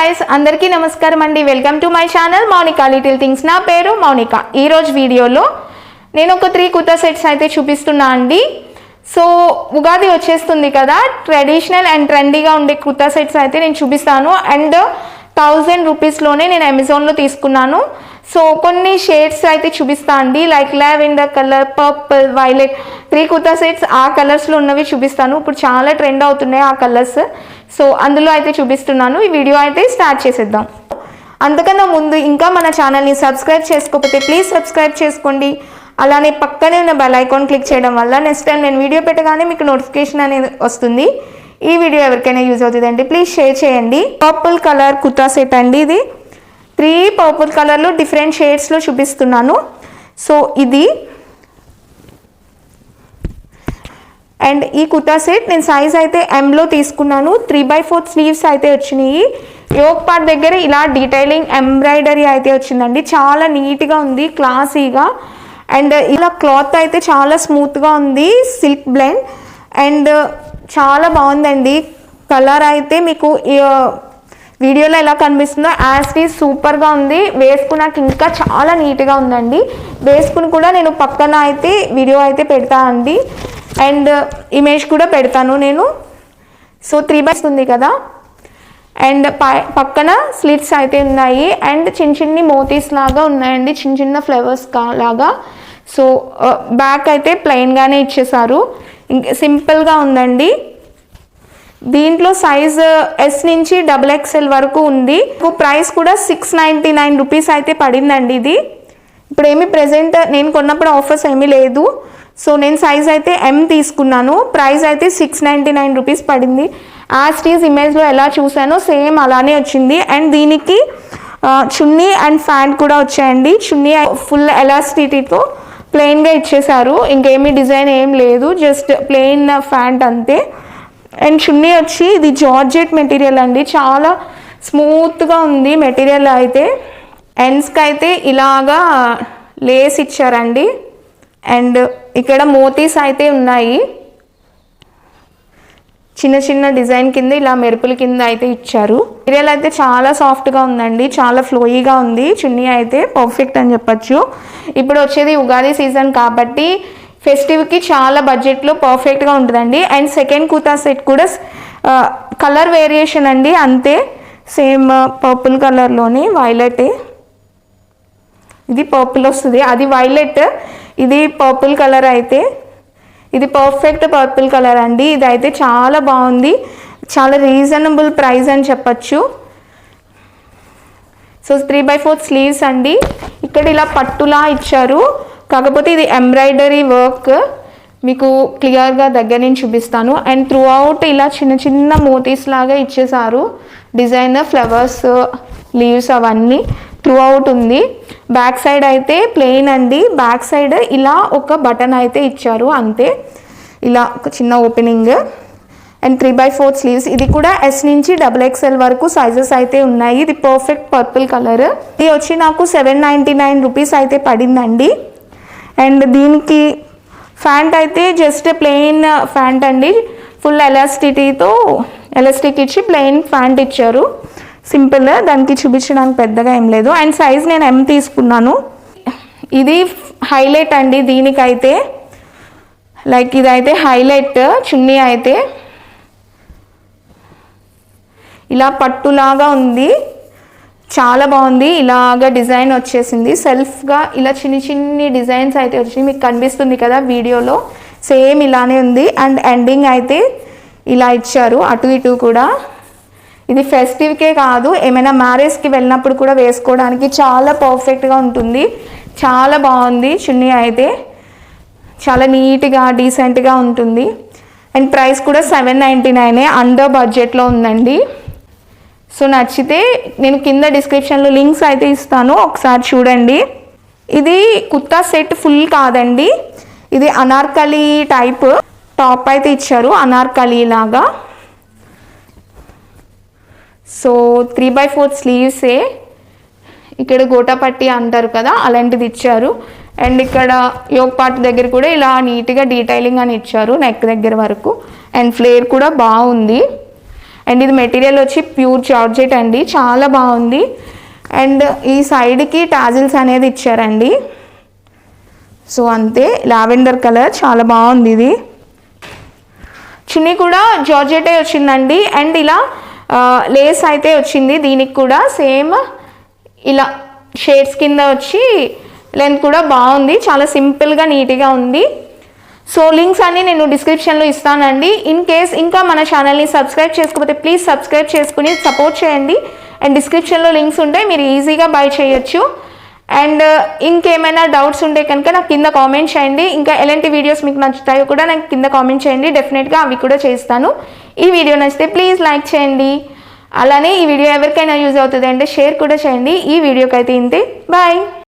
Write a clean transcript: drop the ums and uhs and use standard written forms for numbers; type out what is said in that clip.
Guys अंदरिकी नमस्कारम अंडी welcome to my channel Monika little things ना पेरू मौनिका ई रोज वीडियोलो నేను ఒక 3 కుర్తా సెట్స్ అయితే చూపిస్తున్నా అండి. సో ఉగాది వచ్చేస్తుంది కదా, ట్రెడిషనల్ అండ్ ట్రెండీగా ఉండే కుర్తా సెట్స్ అయితే నేను చూపిస్తాను. అండ్ 1000 రూపీస్లోనే నేను అమెజాన్లో తీసుకున్నాను. సో కొన్ని షేడ్స్ అయితే చూపిస్తా అండి, like lavender colour, purple, violet, 3 kurta sets ఆ కలర్స్లో ఉన్నవి చూపిస్తాను. ఇప్పుడు చాలా ట్రెండ్ అవుతున్నాయి ఆ కలర్స్, సో అందులో అయితే చూపిస్తున్నాను. ఈ వీడియో అయితే స్టార్ట్ చేసేద్దాం. అంతకన్నా ముందు ఇంకా మన ఛానల్ని సబ్స్క్రైబ్ చేసుకోకపోతే ప్లీజ్ సబ్స్క్రైబ్ చేసుకోండి. అలానే పక్కనే ఉన్న బెల్ ఐకాన్ క్లిక్ చేయడం వల్ల నెక్స్ట్ టైం నేను వీడియో పెట్టగానే మీకు నోటిఫికేషన్ అనేది వస్తుంది. ఈ వీడియో ఎవరికైనా యూజ్ అవుతుందండి ప్లీజ్ షేర్ చేయండి. పర్పుల్ కలర్ కుర్తా సెట్ అండి, ఇది 3 పర్పుల్ కలర్లో డిఫరెంట్ షేడ్స్లో చూపిస్తున్నాను. సో ఇది అండ్ ఈ కుర్తా సెట్ నేను సైజ్ అయితే ఎంలో తీసుకున్నాను. 3/4 స్లీవ్స్ అయితే వచ్చినాయి. యోక్ పార్ట్ దగ్గర ఇలా డీటెయిలింగ్ ఎంబ్రాయిడరీ అయితే వచ్చిందండి, చాలా నీట్గా ఉంది, క్లాసీగా. అండ్ ఇలా క్లాత్ అయితే చాలా స్మూత్గా ఉంది, సిల్క్ బ్లెండ్, అండ్ చాలా బాగుందండి. కలర్ అయితే మీకు వీడియోలో ఎలా కనిపిస్తుందో యాజ్ ఇట్ ఈజ్ సూపర్గా ఉంది. వేసుకున్నాక ఇంకా చాలా నీట్గా ఉందండి. వేసుకుని కూడా నేను పక్కన అయితే వీడియో అయితే పెడతానండి, అండ్ ఇమేజ్ కూడా పెడతాను నేను. సో 3/4 ఉంది కదా, అండ్ పక్కన స్లిట్స్ అయితే ఉన్నాయి, అండ్ చిన్న మోతీస్ లాగా ఉన్నాయండి, చిన్న ఫ్లవర్స్ లాగా. సో బ్యాక్ అయితే ప్లెయిన్గానే ఇచ్చేసారు, సింపుల్గా ఉందండి. దీంట్లో సైజ్ ఎస్ నుంచి XXL వరకు ఉంది. ప్రైస్ కూడా 699 రూపీస్ అయితే పడిందండి. ఇది ఇప్పుడు ఏమి ప్రెజెంట్ నేను కొన్నప్పుడు ఆఫర్స్ ఏమీ లేదు. సో నేను సైజ్ అయితే M తీసుకున్నాను. ప్రైస్ అయితే 699 రూపీస్ పడింది. యాజ్ ఇట్ ఈజ్ ఇమేజ్లో ఎలా చూసానో సేమ్ అలానే వచ్చింది. అండ్ దీనికి చున్నీ అండ్ ఫ్యాంట్ కూడా వచ్చాయండి. చున్నీ ఫుల్ ఎలాస్టిటీతో ప్లెయిన్గా ఇచ్చేసారు, ఇంకేమీ డిజైన్ ఏం లేదు, జస్ట్ ప్లెయిన్ ఫ్యాంట్ అంతే. అండ్ చున్నీ వచ్చి ఇది జార్జెట్ మెటీరియల్ అండి, చాలా స్మూత్గా ఉంది మెటీరియల్ అయితే. ఎండ్స్కి అయితే ఇలాగా లేస్ ఇచ్చారండి, అండ్ ఇక్కడ మోతీస్ అయితే ఉన్నాయి, చిన్న డిజైన్ కింద ఇలా మెరుపుల కింద అయితే ఇచ్చారు. మెటీరియల్ అయితే చాలా సాఫ్ట్గా ఉందండి, చాలా ఫ్లోయీగా ఉంది. చున్నీ అయితే పర్ఫెక్ట్ అని చెప్పచ్చు. ఇప్పుడు వచ్చేది ఉగాది సీజన్ కాబట్టి ఫెస్టివ్కి చాలా బడ్జెట్లో పర్ఫెక్ట్గా ఉంటుందండి. అండ్ సెకండ్ కుర్తా సెట్ కూడా కలర్ వేరియేషన్ అండి, అంతే సేమ్ పర్పుల్ కలర్లోనే వైలెట్, ఇది పర్పుల్ వస్తుంది, అది వైలెట్, ఇది పర్పుల్ కలర్ అయితే ఇది పర్ఫెక్ట్ పర్పుల్ కలర్ అండి. ఇది అయితే చాలా బాగుంది, చాలా రీజనబుల్ ప్రైస్ అని చెప్పచ్చు. సో 3/4 స్లీవ్స్ అండి. ఇక్కడ ఇలా పట్టులా ఇచ్చారు, కాకపోతే ఇది ఎంబ్రాయిడరీ వర్క్, మీకు క్లియర్గా దగ్గర నుంచి చూపిస్తాను. అండ్ త్రూ అవుట్ ఇలా చిన్న మోతీస్ లాగా ఇచ్చేసారు, డిజైన్ ఫ్లవర్స్, లీవ్స్ అవన్నీ త్రూ అవుట్ ఉంది. బ్యాక్ సైడ్ అయితే ప్లెయిన్ అండి, బ్యాక్ సైడ్ ఇలా ఒక బటన్ అయితే ఇచ్చారు అంతే, ఇలా ఒక చిన్న ఓపెనింగ్. అండ్ 3/4 స్లీవ్స్, ఇది కూడా ఎస్ నుంచి XXL వరకు సైజెస్ అయితే ఉన్నాయి. ఇది పర్ఫెక్ట్ పర్పుల్ కలర్. ఇది వచ్చి నాకు 799 రూపీస్ అయితే పడిందండి. అండ్ దీనికి ఫ్యాంట్ అయితే జస్ట్ ప్లెయిన్ ఫ్యాంట్ అండి, ఫుల్ ఎలాస్టిక్ ఇచ్చి ప్లెయిన్ ఫ్యాంట్ ఇచ్చారు, సింపుల్, దానికి చూపించడానికి పెద్దగా ఏం లేదు. అండ్ సైజ్ నేను M తీసుకున్నాను. ఇది హైలైట్ అండి దీనికైతే, లైక్ ఇదైతే హైలైట్. చున్నీ అయితే ఇలా పట్టులాగా ఉంది, చాలా బాగుంది, ఇలాగా డిజైన్ వచ్చేసింది సెల్ఫ్గా, ఇలా చిన్ని డిజైన్స్ అయితే వచ్చి మీకు కనిపిస్తుంది కదా వీడియోలో, సేమ్ ఇలానే ఉంది. అండ్ ఎండింగ్ అయితే ఇలా ఇచ్చారు అటు ఇటు కూడా. ఇది ఫెస్టివ్కే కాదు, ఏమైనా మ్యారేజ్కి వెళ్ళినప్పుడు కూడా వేసుకోవడానికి చాలా పర్ఫెక్ట్గా ఉంటుంది, చాలా బాగుంది. చున్నీ అయితే చాలా నీట్గా డీసెంట్గా ఉంటుంది. అండ్ ప్రైస్ కూడా 799, అండర్ బడ్జెట్లో ఉందండి. సో నచ్చితే నేను కింద డిస్క్రిప్షన్లో లింక్స్ అయితే ఇస్తాను, ఒకసారి చూడండి. ఇది కుర్తా సెట్ ఫుల్ కాదండి, ఇది అనార్కలి టైప్ టాప్ అయితే ఇచ్చారు, అనార్కలి లాగా. సో 3/4 స్లీవ్సే, ఇక్కడ గోటాపట్టి అంటారు కదా అలాంటిది ఇచ్చారు. అండ్ ఇక్కడ యోక్ పార్ట్ దగ్గర కూడా ఇలా నీట్గా డీటెయిలింగ్ అని ఇచ్చారు నెక్ దగ్గర వరకు. అండ్ ఫ్లేర్ కూడా బాగుంది. అండ్ ఇది మెటీరియల్ వచ్చి ప్యూర్ జార్జెట్ అండి, చాలా బాగుంది. అండ్ ఈ సైడ్కి టాజిల్స్ అనేది ఇచ్చారండి. సో అంతే, లావెండర్ కలర్ చాలా బాగుంది. ఇది చున్నీ కూడా జార్జెటే వచ్చిందండి. అండ్ ఇలా లేస్ అయితే వచ్చింది, దీనికి కూడా సేమ్ ఇలా షేడ్స్ కింద వచ్చి లెంత్ కూడా బాగుంది, చాలా సింపుల్గా నీట్గా ఉంది. సో లింక్స్ అన్నీ నేను డిస్క్రిప్షన్లో ఇస్తానండి. ఇన్ కేస్ ఇంకా మన ఛానల్ని సబ్స్క్రైబ్ చేసుకోకపోతే ప్లీజ్ సబ్స్క్రైబ్ చేసుకుని సపోర్ట్ చేయండి. అండ్ డిస్క్రిప్షన్లో లింక్స్ ఉంటాయి, మీరు ఈజీగా బై చేయొచ్చు. అండ్ ఇంకేమైనా డౌట్స్ ఉంటే కనుక నాకు కింద కామెంట్ చేయండి. ఇంకా ఎలాంటి వీడియోస్ మీకు నచ్చుతాయో కూడా నాకు కింద కామెంట్ చేయండి, డెఫినెట్గా అవి కూడా చేస్తాను. ఈ వీడియో నచ్చితే ప్లీజ్ లైక్ చేయండి. అలానే ఈ వీడియో ఎవరికైనా యూజ్ అవుతుంది అంటే షేర్ కూడా చేయండి. ఈ వీడియోకి అయితే ఇంతే, బాయ్.